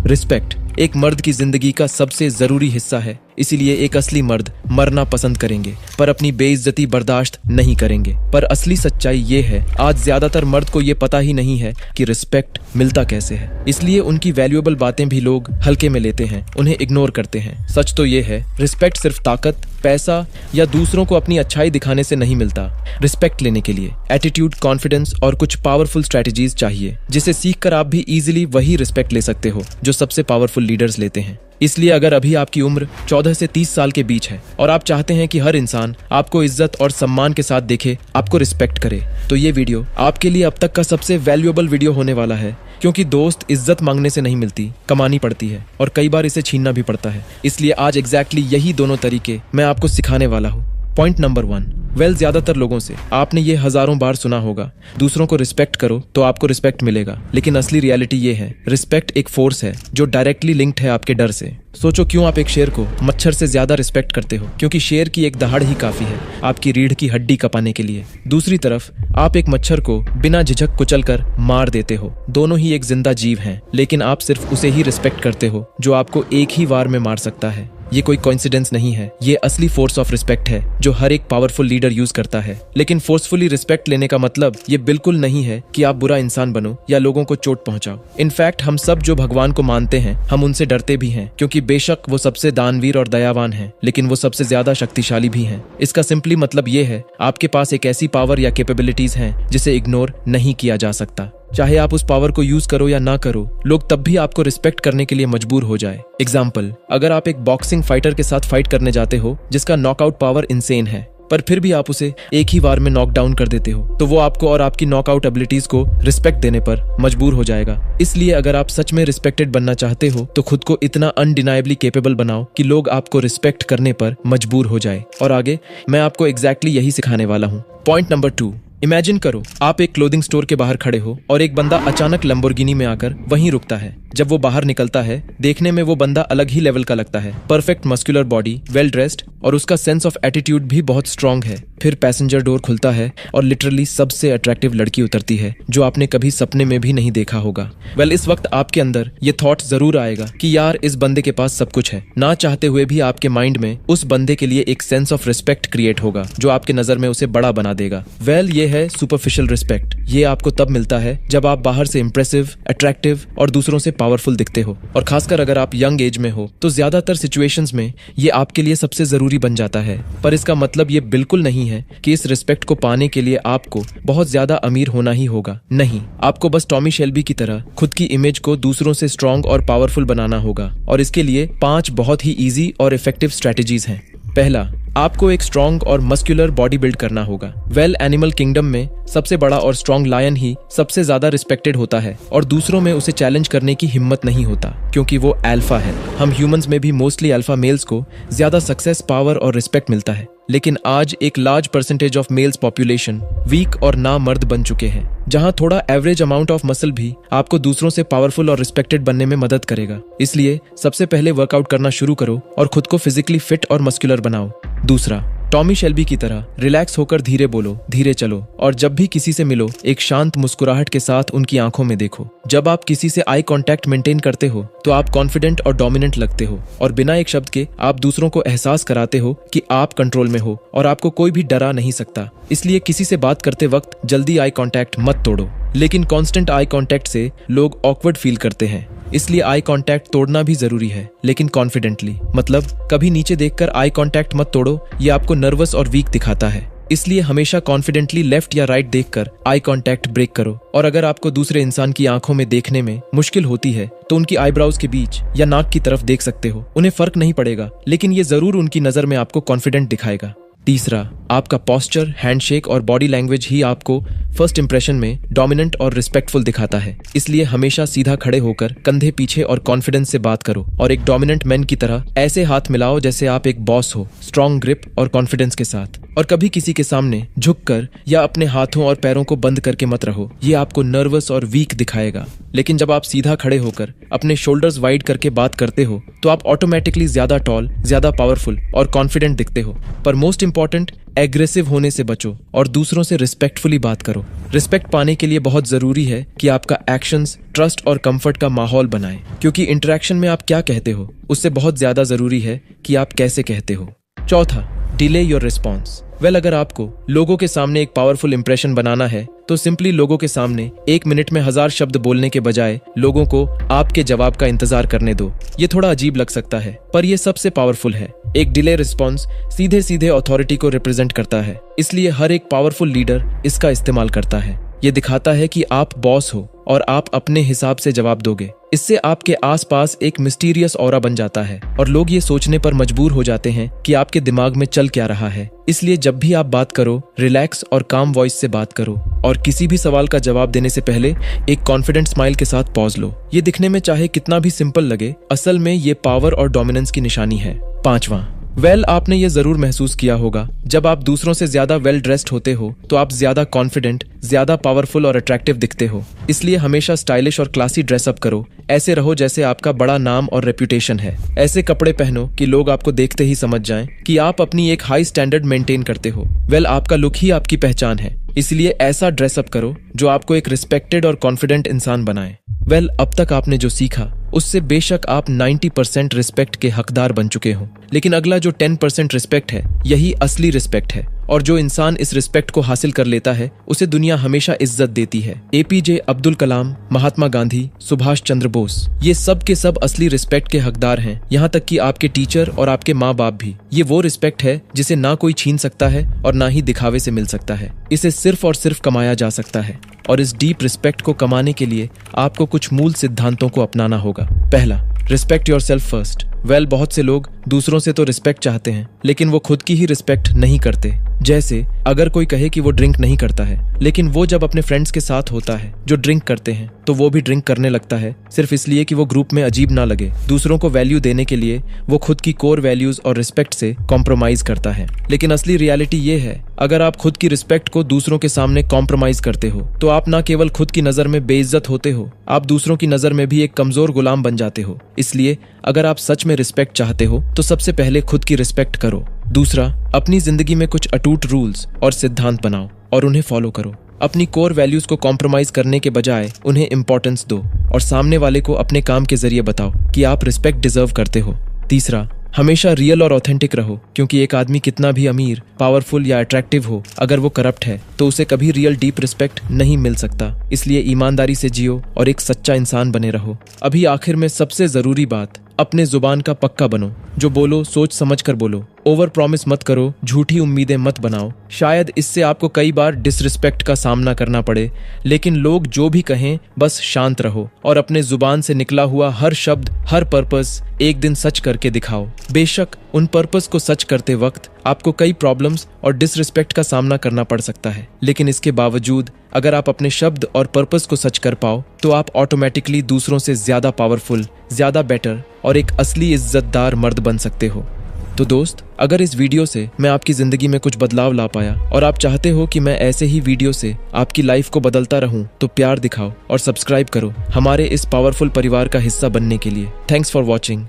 Respect एक मर्द की जिंदगी का सबसे जरूरी हिस्सा है, इसीलिए एक असली मर्द मरना पसंद करेंगे पर अपनी बेइज्जती बर्दाश्त नहीं करेंगे। पर असली सच्चाई ये है, आज ज्यादातर मर्द को ये पता ही नहीं है कि रिस्पेक्ट मिलता कैसे है, इसलिए उनकी वैल्यूएबल बातें भी लोग हल्के में लेते हैं, उन्हें इग्नोर करते हैं। सच तो ये है, रिस्पेक्ट सिर्फ ताकत, पैसा या दूसरों को अपनी अच्छाई दिखाने से नहीं मिलता। रिस्पेक्ट लेने के लिए एटीट्यूड, कॉन्फिडेंस और कुछ पावरफुल स्ट्रेटजीज चाहिए, जिसे सीखकर आप भी इजीली वही रिस्पेक्ट ले सकते हो जो सबसे पावरफुल लीडर्स लेते हैं। इसलिए अगर अभी आपकी उम्र 14 से 30 साल के बीच है और आप चाहते हैं कि हर इंसान आपको इज्जत और सम्मान के साथ देखे, आपको रिस्पेक्ट करे, तो ये वीडियो आपके लिए अब तक का सबसे वैल्यूएबल वीडियो होने वाला है। क्योंकि दोस्त इज्जत मांगने से नहीं मिलती, कमानी पड़ती है और कई बार इसे छीनना भी पड़ता है। इसलिए आज एग्जैक्टली यही दोनों तरीके मैं आपको सिखाने वाला हूँ। पॉइंट नंबर 1, ज्यादातर लोगों से आपने ये हजारों बार सुना होगा, दूसरों को रिस्पेक्ट करो तो आपको रिस्पेक्ट मिलेगा। लेकिन असली रियलिटी ये है, रिस्पेक्ट एक फोर्स है जो डायरेक्टली लिंक्ड है आपके डर से। सोचो, क्यों आप एक शेर को मच्छर से ज्यादा रिस्पेक्ट करते हो? क्योंकि शेर की एक दहाड़ ही काफी है आपकी रीढ़ की हड्डी कपाने के लिए। दूसरी तरफ आप एक मच्छर को बिना झिझक कुचल कर मार देते हो। दोनों ही एक जिंदा जीव हैं, लेकिन आप सिर्फ उसे ही रिस्पेक्ट करते हो जो आपको एक ही वार में मार सकता है। ये कोई कोइंसिडेंस नहीं है, ये असली फोर्स ऑफ रिस्पेक्ट है जो हर एक पावरफुल लीडर यूज करता है। लेकिन फोर्सफुली रिस्पेक्ट लेने का मतलब ये बिल्कुल नहीं है कि आप बुरा इंसान बनो या लोगों को चोट पहुंचाओ। इनफैक्ट हम सब जो भगवान को मानते हैं, हम उनसे डरते भी हैं, क्योंकि बेशक वो सबसे दानवीर और दयावान हैं, लेकिन वो सबसे ज्यादा शक्तिशाली भी हैं। इसका सिंपली मतलब ये है, आपके पास एक ऐसी पावर या कैपेबिलिटीज हैं जिसे इग्नोर नहीं किया जा सकता। चाहे आप उस पावर को यूज करो या ना करो, लोग तब भी आपको रिस्पेक्ट करने के लिए मजबूर हो जाए। एग्जाम्पल, अगर आप एक बॉक्सिंग फाइटर के साथ फाइट करने जाते हो जिसका नॉकआउट पावर इंसेन है, पर फिर भी आप उसे एक ही बार में नॉक डाउन कर देते हो, तो वो आपको और आपकी नॉकआउट एबिलिटीज को रिस्पेक्ट देने पर मजबूर हो जाएगा। इसलिए अगर आप सच में रिस्पेक्टेड बनना चाहते हो तो खुद को इतना अनडिनाइबली केपेबल बनाओ कि लोग आपको रिस्पेक्ट करने पर मजबूर हो जाए। और आगे मैं आपको एग्जैक्टली यही सिखाने वाला हूँ। पॉइंट नंबर 2, इमेजिन करो आप एक क्लोथिंग स्टोर के बाहर खड़े हो और एक बंदा अचानक लैम्बोर्गिनी में आकर वहीं रुकता है। जब वो बाहर निकलता है, देखने में वो बंदा अलग ही लेवल का लगता है। Perfect muscular body, well dressed और उसका सेंस ऑफ एटीट्यूड भी बहुत स्ट्रांग है। फिर पैसेंजर डोर खुलता है और लिटरली सबसे अट्रैक्टिव लड़की उतरती है जो आपने कभी सपने में भी नहीं देखा होगा। इस वक्त आपके अंदर ये थॉट जरूर आएगा कि यार, इस बंदे के पास सब कुछ है। ना चाहते हुए भी आपके माइंड में उस बंदे के लिए एक सेंस ऑफ रिस्पेक्ट क्रिएट होगा जो आपके नजर में उसे बड़ा बना देगा। ये है सुपरफिशियल रिस्पेक्ट। ये आपको तब मिलता है जब आप बाहर से इंप्रेसिव, अट्रैक्टिव और दूसरों से पावरफुल दिखते हो। और खासकर अगर आप यंग एज में हो तो ज्यादातर सिचुएशंस में ये आपके लिए सबसे जरूरी बन जाता है। पर इसका मतलब ये बिल्कुल नहीं है कि इस रिस्पेक्ट को पाने के लिए आपको बहुत ज्यादा अमीर होना ही होगा। नहीं, आपको बस टॉमी शेल्बी की तरह खुद की इमेज को दूसरों से स्ट्रांग और पावरफुल बनाना होगा। और इसके लिए 5 बहुत ही इजी और इफेक्टिव स्ट्रेटजीज हैं। पहला, आपको एक स्ट्रॉन्ग और मस्कुलर बॉडी बिल्ड करना होगा। एनिमल किंगडम में सबसे बड़ा और स्ट्रॉन्ग लायन ही सबसे ज्यादा रिस्पेक्टेड होता है और दूसरों में उसे चैलेंज करने की हिम्मत नहीं होता, क्योंकि वो अल्फा है। हम ह्यूमंस में भी मोस्टली अल्फा मेल्स को ज्यादा सक्सेस, पावर और रिस्पेक्ट मिलता है। लेकिन आज एक large percentage of males population weak और ना मर्द बन चुके हैं, जहां थोड़ा एवरेज अमाउंट ऑफ मसल भी आपको दूसरों से पावरफुल और रिस्पेक्टेड बनने में मदद करेगा। इसलिए सबसे पहले वर्कआउट करना शुरू करो और खुद को फिजिकली फिट और मस्कुलर बनाओ। दूसरा, टॉमी शेल्बी की तरह रिलैक्स होकर धीरे बोलो, धीरे चलो और जब भी किसी से मिलो एक शांत मुस्कुराहट के साथ उनकी आंखों में देखो। जब आप किसी से आई कांटेक्ट मेंटेन करते हो तो आप कॉन्फिडेंट और डोमिनेंट लगते हो और बिना एक शब्द के आप दूसरों को एहसास कराते हो कि आप कंट्रोल में हो और आपको कोई भी डरा नहीं सकता। इसलिए किसी से बात करते वक्त जल्दी आई कांटेक्ट मत तोड़ो। लेकिन कांस्टेंट आई कांटेक्ट से लोग ऑकवर्ड फील करते हैं, इसलिए आई कांटेक्ट तोड़ना भी जरूरी है, लेकिन कॉन्फिडेंटली। मतलब कभी नीचे देखकर आई कांटेक्ट मत तोड़ो, ये आपको नर्वस और वीक दिखाता है। इसलिए हमेशा कॉन्फिडेंटली लेफ्ट या राइट देखकर आई कांटेक्ट ब्रेक करो। और अगर आपको दूसरे इंसान की आंखों में देखने में मुश्किल होती है तो उनकी आईब्राउज के बीच या नाक की तरफ देख सकते हो। उन्हें फर्क नहीं पड़ेगा, लेकिन ये जरूर उनकी नजर में आपको कॉन्फिडेंट दिखाएगा। तीसरा, आपका पोस्चर, हैंडशेक और बॉडी लैंग्वेज ही आपको फर्स्ट इंप्रेशन में डोमिनेंट और रिस्पेक्टफुल दिखाता है। इसलिए हमेशा सीधा खड़े होकर कंधे पीछे और कॉन्फिडेंस से बात करो और एक डोमिनेंट मैन की तरह ऐसे हाथ मिलाओ जैसे आप एक बॉस हो, स्ट्रॉन्ग ग्रिप और कॉन्फिडेंस के साथ। और कभी किसी के सामने झुककर या अपने हाथों और पैरों को बंद करके मत रहो, ये आपको नर्वस और वीक दिखाएगा। लेकिन जब आप सीधा खड़े होकर अपने शोल्डर्स वाइड करके बात करते हो तो आप ऑटोमेटिकली ज्यादा टॉल, ज्यादा पावरफुल और कॉन्फिडेंट दिखते हो। पर मोस्ट इंपॉर्टेंट, एग्रेसिव होने से बचो और दूसरों से रिस्पेक्टफुली बात करो। रिस्पेक्ट पाने के लिए बहुत जरूरी है कि आपका एक्शंस ट्रस्ट और कंफर्ट का माहौल बनाए, क्योंकि इंटरेक्शन में आप क्या कहते हो उससे बहुत ज्यादा जरूरी है कि आप कैसे कहते हो। चौथा, डिले योर रिस्पॉन्स। अगर आपको लोगों के सामने एक पावरफुल इंप्रेशन बनाना है तो सिंपली लोगों के सामने 1 मिनट में 1000 शब्द बोलने के बजाय लोगों को आपके जवाब का इंतजार करने दो। ये थोड़ा अजीब लग सकता है, पर ये सबसे पावरफुल है। एक डिले रिस्पॉन्स सीधे सीधे अथॉरिटी को रिप्रेजेंट करता है, इसलिए हर एक पावरफुल लीडर इसका इस्तेमाल करता है। ये दिखाता है कि आप बॉस हो और आप अपने हिसाब से जवाब दोगे। इससे आपके आसपास एक मिस्टीरियस ऑरा बन जाता है और लोग ये सोचने पर मजबूर हो जाते हैं कि आपके दिमाग में चल क्या रहा है। इसलिए जब भी आप बात करो, रिलैक्स और काम वॉइस से बात करो और किसी भी सवाल का जवाब देने से पहले एक कॉन्फिडेंट स्माइल के साथ पॉज लो। ये दिखने में चाहे कितना भी सिंपल लगे, असल में ये पावर और डोमिनेंस की निशानी है। पांचवा, आपने ये जरूर महसूस किया होगा, जब आप दूसरों से ज्यादा वेल ड्रेस्ड होते हो तो आप ज्यादा कॉन्फिडेंट, ज्यादा पावरफुल और अट्रैक्टिव दिखते हो। इसलिए हमेशा स्टाइलिश और क्लासी ड्रेसअप करो। ऐसे रहो जैसे आपका बड़ा नाम और रेप्यूटेशन है। ऐसे कपड़े पहनो कि लोग आपको देखते ही समझ जाएं कि आप अपनी एक हाई स्टैंडर्ड मेंटेन करते हो। आपका लुक ही आपकी पहचान है, इसलिए ऐसा ड्रेसअप करो जो आपको एक रिस्पेक्टेड और कॉन्फिडेंट इंसान बनाए। अब तक आपने जो सीखा उससे बेशक आप 90% रिस्पेक्ट के हकदार बन चुके हो, लेकिन अगला जो 10% रिस्पेक्ट है, यही असली रिस्पेक्ट है। और जो इंसान इस रिस्पेक्ट को हासिल कर लेता है उसे दुनिया हमेशा इज्जत देती है। APJ अब्दुल कलाम, महात्मा गांधी, सुभाष चंद्र बोस, ये सब के सब असली रिस्पेक्ट के हकदार हैं। यहाँ तक कि आपके टीचर और आपके माँ बाप भी। ये वो रिस्पेक्ट है जिसे ना कोई छीन सकता है और ना ही दिखावे से मिल सकता है। इसे सिर्फ और सिर्फ कमाया जा सकता है, और इस डीप रिस्पेक्ट को कमाने के लिए आपको कुछ मूल सिद्धांतों को अपनाना होगा। पहला, रिस्पेक्ट योरसेल्फ फर्स्ट। बहुत से लोग दूसरों से तो रिस्पेक्ट चाहते हैं, लेकिन वो खुद की ही रिस्पेक्ट नहीं करते। जैसे अगर कोई कहे कि वो ड्रिंक नहीं करता है, लेकिन वो जब अपने फ्रेंड्स के साथ होता है जो ड्रिंक करते हैं तो वो भी ड्रिंक करने लगता है, सिर्फ इसलिए कि वो ग्रुप में अजीब ना लगे। दूसरों को वैल्यू देने के लिए वो खुद की कोर वैल्यूज और रिस्पेक्ट से कॉम्प्रोमाइज करता है। लेकिन असली रियलिटी ये है, अगर आप खुद की रिस्पेक्ट को दूसरों के सामने कॉम्प्रोमाइज करते हो तो आप ना केवल खुद की नजर में बेइज्जत होते हो, आप दूसरों की नजर में भी एक कमजोर गुलाम बन जाते हो। इसलिए अगर आप सच में रिस्पेक्ट चाहते हो तो सबसे पहले खुद की रिस्पेक्ट करो। दूसरा, अपनी जिंदगी में कुछ अटूट रूल्स और सिद्धांत बनाओ और उन्हें फॉलो करो। अपनी कोर वैल्यूज को कॉम्प्रोमाइज करने के बजाय उन्हें इंपॉर्टेंस दो और सामने वाले को अपने काम के जरिए बताओ कि आप रिस्पेक्ट डिजर्व करते हो। तीसरा, हमेशा रियल और ऑथेंटिक रहो, क्योंकि एक आदमी कितना भी अमीर, पावरफुल या अट्रैक्टिव हो, अगर वो करप्ट है तो उसे कभी रियल डीप रिस्पेक्ट नहीं मिल सकता। इसलिए ईमानदारी से जियो और एक सच्चा इंसान बने रहो। अभी आखिर में सबसे जरूरी बात, अपने जुबान का पक्का बनो। जो बोलो सोच समझ कर बोलो। ओवर प्रॉमिस मत करो, झूठी उम्मीदें मत बनाओ। शायद इससे आपको कई बार डिसरिस्पेक्ट का सामना करना पड़े, लेकिन लोग जो भी कहें बस शांत रहो और अपने जुबान से निकला हुआ हर शब्द, हर पर्पस एक दिन सच करके दिखाओ। बेशक उन पर्पस को सच करते वक्त आपको कई प्रॉब्लम्स और डिसरिस्पेक्ट का सामना करना पड़ सकता है, लेकिन इसके बावजूद अगर आप अपने शब्द और पर्पस को सच कर पाओ तो आप ऑटोमेटिकली दूसरों से ज्यादा पावरफुल, ज्यादा बेटर और एक असली इज्जतदार मर्द बन सकते हो। तो दोस्त, अगर इस वीडियो से मैं आपकी जिंदगी में कुछ बदलाव ला पाया और आप चाहते हो कि मैं ऐसे ही वीडियो से आपकी लाइफ को बदलता रहूं, तो प्यार दिखाओ और सब्सक्राइब करो हमारे इस पावरफुल परिवार का हिस्सा बनने के लिए। Thanks for watching.